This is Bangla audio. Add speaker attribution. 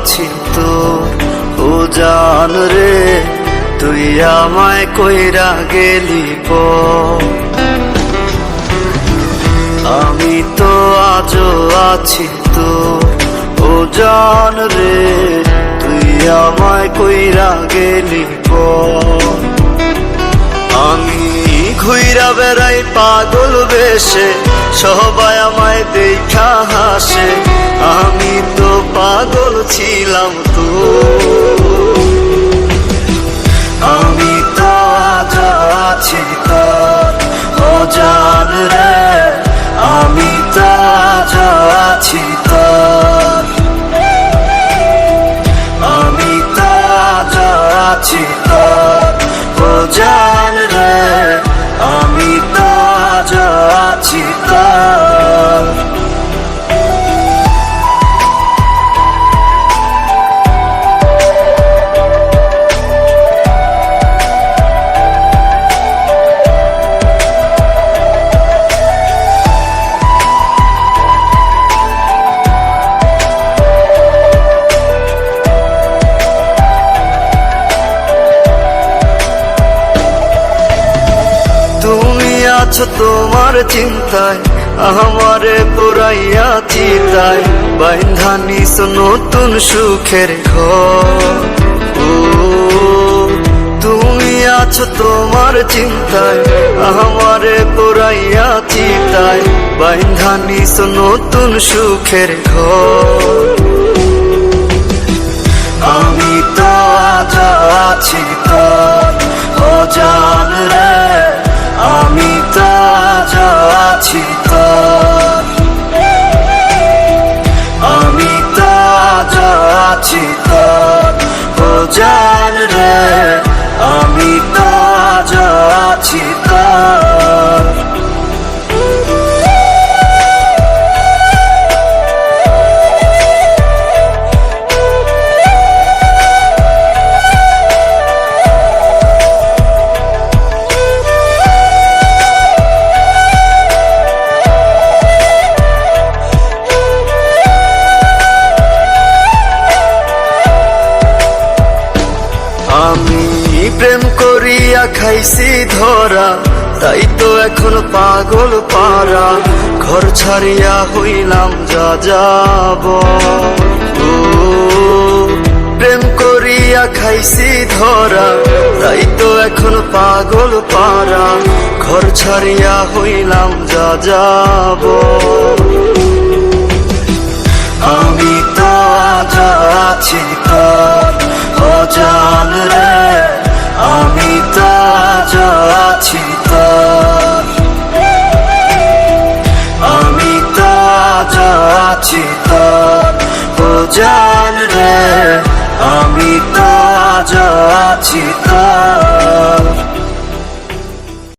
Speaker 1: আছি তোর। ও জান রে তুই আমায় কইরা গেলি পর, আমি তো আজও আছি তোর। ও জান রে তুই আমায় কইরা গেলি পর, আমি ঘুইরা বেড়াই পাগল বেশে, সবাই আমায় দেখা হাসে, আমি তো পাগল ছিলাম তো। আমি তো আজ আছি তোর। ও জান রে আমি তো আজ আছি তোর, আমি তো আজ আছি তোর। ও জান রে আমি তো আজ আছি তোর। আছো তোমার চিন্তায় আমারে পুরাইয়া চিতায়, বাইন্ধা নিস নতুন সুখের ঘর। ও তুমি আছো তোমার চিন্তায় আমারে পুরাইয়া চিতায়, বাইন্ধা নিস নতুন সুখের ঘর। আমি তো আজ আছি তোর। ও জান রে আমি তো আজ আছি তোর, আমি তো আজ আছি তোর। ও জান রে আমি তো আজ আছি তোর। আমি প্রেম করিয়া খাইছি ধরা, তাই তো এখন পাগল পারা, ঘর ছাড়িয়া হইলাম যা যাব। ও প্রেম করিয়া খাইছি ধরা, তাই তো এখন পাগল পারা, ঘর ছাড়িয়া হইলাম যা যাব। আমি তো আজ আছি তোর। ও জান রে আমি তো আজ আছি তোর, আমি তো আজ আছি তোর। ও জান রে আমি তো আজ আছি তোর।